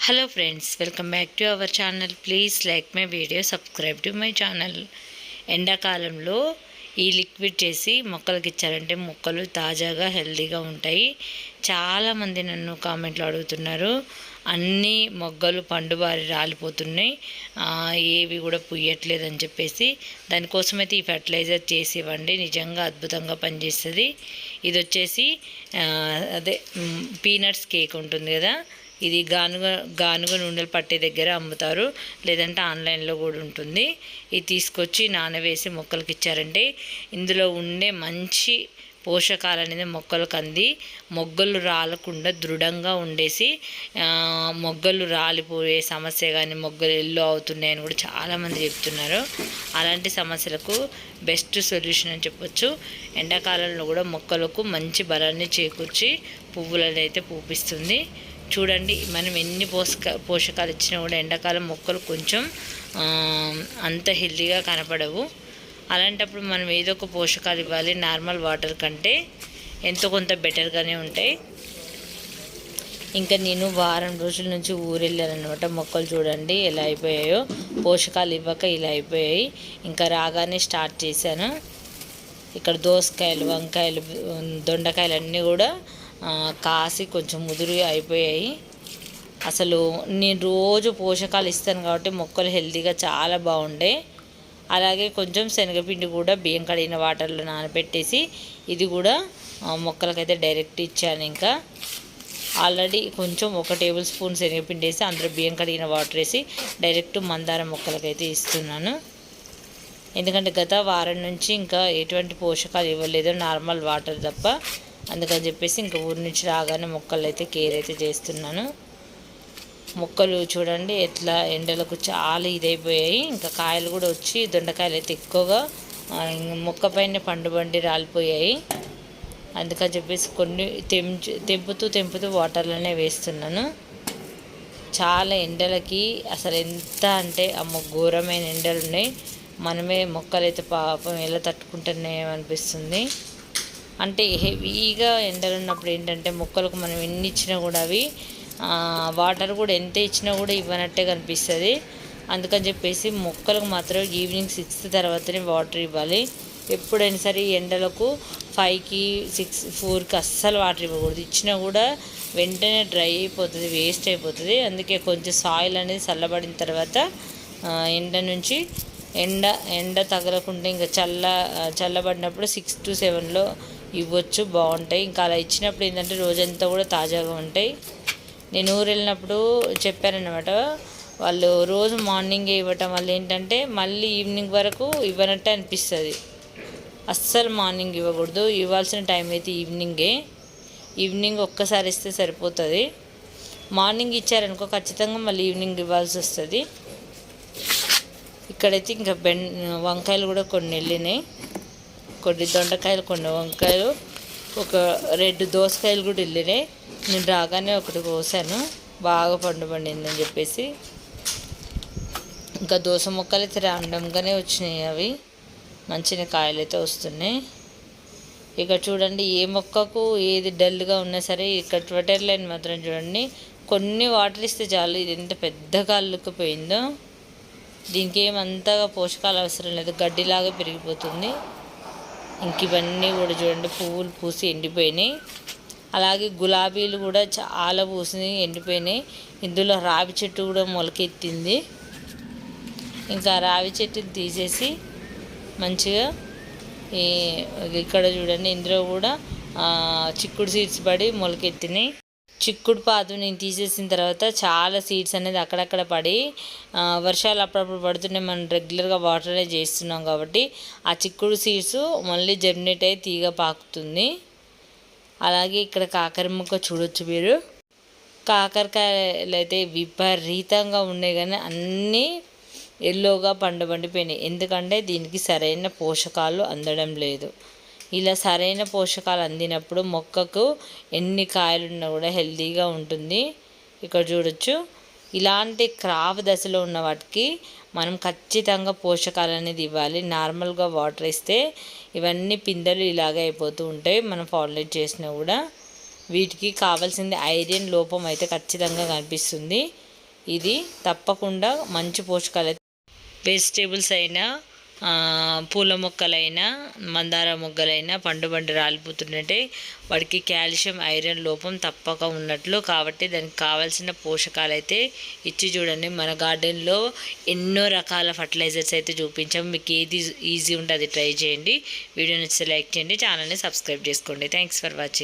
Hello friends, welcome back to our channel. Please like my video, subscribe to my channel. ఎండాకాలంలో ఈ liquid చేసి మొక్కలకి ఇచ్చారంటే మొక్కలు తాజాగా హెల్తీగా ఉంటాయి. చాలామంది నన్ను కామెంట్లో అడుగుతున్నారు, అన్ని మొగ్గలు పండుబారి రాలిపోతున్నాయి, ఏవి కూడా పుయ్యట్లేదని చెప్పేసి. దానికోసమైతే ఈ ఫర్టిలైజర్ చేసి ఇవ్వండి, నిజంగా అద్భుతంగా పనిచేస్తుంది. ఇది వచ్చేసి అదే పీనట్స్ కేక్ ఉంటుంది కదా, ఇది గానుగ నూనెలు పట్టే దగ్గర అమ్ముతారు, లేదంటే ఆన్లైన్లో కూడా ఉంటుంది. ఇది తీసుకొచ్చి నానవేసి మొక్కలకి ఇచ్చారంటే ఇందులో ఉండే మంచి పోషకాలు అనేది మొక్కలకు అంది మొగ్గలు రాలకుండా దృఢంగా ఉండేసి, మొగ్గలు రాలిపోయే సమస్య కానీ మొగ్గలు ఎల్లో అవుతున్నాయని కూడా చాలామంది చెప్తున్నారు. అలాంటి సమస్యలకు బెస్ట్ సొల్యూషన్ అని చెప్పొచ్చు. ఎండాకాలంలో కూడా మొక్కలకు మంచి బలాన్ని చేకూర్చి పువ్వులను అయితే పూపిస్తుంది. చూడండి, మనం ఎన్ని పోషకాలు ఇచ్చినా కూడా ఎండాకాలం మొక్కలు కొంచెం అంత హెల్తీగా కనపడవు. అలాంటప్పుడు మనం ఏదో ఒక పోషకాలు ఇవ్వాలి. నార్మల్ వాటర్ కంటే ఎంతో కొంత బెటర్గానే ఉంటాయి. ఇంకా నేను వారం రోజుల నుంచి ఊరెళ్ళానమాట. మొక్కలు చూడండి ఎలా అయిపోయాయో, పోషకాలు ఇవ్వక ఇలా అయిపోయాయి. ఇంకా రాగానే స్టార్ట్ చేశాను. ఇక్కడ దోసకాయలు, వంకాయలు, దొండకాయలు అన్నీ కూడా కాసి కొంచెం ముదురుగా అయిపోయాయి. అసలు నేను రోజు పోషకాలు ఇస్తాను కాబట్టి మొక్కలు హెల్తీగా చాలా బాగుండే. అలాగే కొంచెం శనగపిండి కూడా బియ్యం కడిగిన వాటర్లో నానబెట్టేసి ఇది కూడా మొక్కలకైతే డైరెక్ట్ ఇచ్చాను. ఇంకా ఆల్రెడీ కొంచెం 1 టేబుల్ స్పూన్ శనగపిండి వేసి అందులో బియ్యం కడిగిన వాటర్ వేసి డైరెక్ట్ మందారం మొక్కలకైతే ఇస్తున్నాను. ఎందుకంటే గత వారం నుంచి ఇంకా ఎటువంటి పోషకాలు ఇవ్వలేదు, నార్మల్ వాటర్ తప్ప. అందుకని చెప్పేసి ఇంకా ఊరి నుంచి రాగానే మొక్కలు అయితే కేర్ అయితే చేస్తున్నాను. మొక్కలు చూడండి ఎట్లా ఎండలకు చాలా ఇదైపోయాయి. ఇంకా కాయలు కూడా వచ్చి దొండకాయలు అయితే ఎక్కువగా మొక్క పైన పండుబండి రాలిపోయాయి. అందుకని చెప్పేసి కొన్ని తెంపుతూ వాటర్లోనే వేస్తున్నాను. చాలా ఎండలకి అసలు ఎంత అంటే ఘోరమైన ఎండలు ఉన్నాయి. మనమే మొక్కలైతే పాపం ఎలా తట్టుకుంటున్నాయో అనిపిస్తుంది. అంటే హెవీగా ఎండలు ఉన్నప్పుడు ఏంటంటే మొక్కలకు మనం ఎన్ని ఇచ్చినా కూడా అవి వాటర్ కూడా ఎంత ఇచ్చినా కూడా ఇవ్వనట్టే కనిపిస్తుంది. అందుకని చెప్పేసి మొక్కలకు మాత్రం ఈవినింగ్ 6 తర్వాతనే వాటర్ ఇవ్వాలి. ఎప్పుడైనా సరే ఎండలకు 5కి 6, 4కి అస్సలు వాటర్ ఇవ్వకూడదు. ఇచ్చినా కూడా వెంటనే డ్రై అయిపోతుంది, వేస్ట్ అయిపోతుంది. అందుకే కొంచెం సాయిల్ అనేది చల్లబడిన తర్వాత ఎండ తగలకుండా ఇంకా చల్లబడినప్పుడు 6 to 7లో ఇవ్వచ్చు, బాగుంటాయి. ఇంకా అలా ఇచ్చినప్పుడు ఏంటంటే రోజంతా కూడా తాజాగా ఉంటాయి. నేను ఊరు వెళ్ళినప్పుడు చెప్పారనమాట, వాళ్ళు రోజు మార్నింగే ఇవ్వటం వల్ల ఏంటంటే మళ్ళీ ఈవినింగ్ వరకు ఇవ్వనట్టే అనిపిస్తుంది. అస్సలు మార్నింగ్ ఇవ్వకూడదు, ఇవ్వాల్సిన టైం అయితే ఈవినింగ్ ఒక్కసారి ఇస్తే సరిపోతుంది. మార్నింగ్ ఇచ్చారనుకో ఖచ్చితంగా మళ్ళీ ఈవినింగ్ ఇవ్వాల్సి వస్తుంది. ఇక్కడైతే ఇంకా వంకాయలు కూడా కొన్ని వెళ్ళినాయి, కొన్ని దొండకాయలు, కొన్ని వంకాయలు, ఒక 2 దోసకాయలు కూడా వెళ్ళినాయి. నేను రాగానే ఒకటి కోసాను, బాగా పండిందని చెప్పేసి. ఇంకా దోస మొక్కలు అయితే ర్యాండమ్గానే వచ్చినాయి, అవి మంచిగా కాయలు అయితే వస్తున్నాయి. ఇక చూడండి, ఏ మొక్కకు ఏది డల్గా ఉన్నా సరే ఇక్కడ ట్విట్టర్ లైన్ మాత్రం చూడండి, కొన్ని వాటర్ ఇస్తే చాలు ఇది ఎంత పెద్దగా అల్లుకుపోయిందో. దీనికి ఏమంతగా పోషకాలు అవసరం లేదు, గడ్డిలాగా పెరిగిపోతుంది. ఇంక ఇవన్నీ కూడా చూడండి పువ్వులు పూసి ఎండిపోయినాయి. అలాగే గులాబీలు కూడా చాలా పూసి ఎండిపోయినాయి. ఇందులో రావి చెట్టు కూడా మొలకెత్తింది. ఇంకా రావి చెట్టుని తీసేసి మంచిగా ఇక్కడ చూడండి, ఇందులో కూడా చిక్కుడు సీడ్స్ పడి మొలకెత్తినాయి. చిక్కుడు పాదు నేను తీసేసిన తర్వాత చాలా సీడ్స్ అనేది అక్కడక్కడ పడి, వర్షాలు అప్పుడప్పుడు పడుతున్నాయి, మనం రెగ్యులర్గా వాటరే చేస్తున్నాం కాబట్టి ఆ చిక్కుడు సీడ్స్ మళ్ళీ జర్మినేట్ అయ్యి తీగ పాకుతుంది. అలాగే ఇక్కడ కాకర మొక్క చూడొచ్చు మీరు. కాకరకాయలు అయితే విపరీతంగా ఉన్నాయి, కానీ అన్నీ ఎల్లోగా పండిపోయినాయి. ఎందుకంటే దీనికి సరైన పోషకాలు అందడం లేదు. ఇలా సరైన పోషకాలు అందినప్పుడు మొక్కకు ఎన్ని కాయలున్నా కూడా హెల్తీగా ఉంటుంది. ఇక్కడ చూడొచ్చు, ఇలాంటి క్రాప్ దశలో ఉన్న వాటికి మనం ఖచ్చితంగా పోషకాలు అనేది ఇవ్వాలి. నార్మల్గా వాటర్ ఇస్తే ఇవన్నీ పిందెలు ఇలాగే అయిపోతూ ఉంటాయి. మనం పాలినేట్ చేసినా కూడా వీటికి కావాల్సింది ఐరన్ లోపం అయితే ఖచ్చితంగా కనిపిస్తుంది. ఇది తప్పకుండా మంచి పోషకాలు. వెజిటేబుల్స్ అయినా, పూల మొక్కలైనా, మందార మొగ్గలైనా పండు రాలిపోతుందంటే వాడికి కాల్షియం, ఐరన్ లోపం తప్పక ఉన్నట్లు. కాబట్టి దానికి కావాల్సిన పోషకాలు అయితే ఇచ్చి చూడండి. మన గార్డెన్లో ఎన్నో రకాల ఫర్టిలైజర్స్ అయితే చూపించాం. మీకు ఏది ఈజీ ఉంటే అది ట్రై చేయండి. వీడియో నచ్చితే లైక్ చేయండి, ఛానల్ని సబ్స్క్రైబ్ చేసుకోండి. Thanks for watching.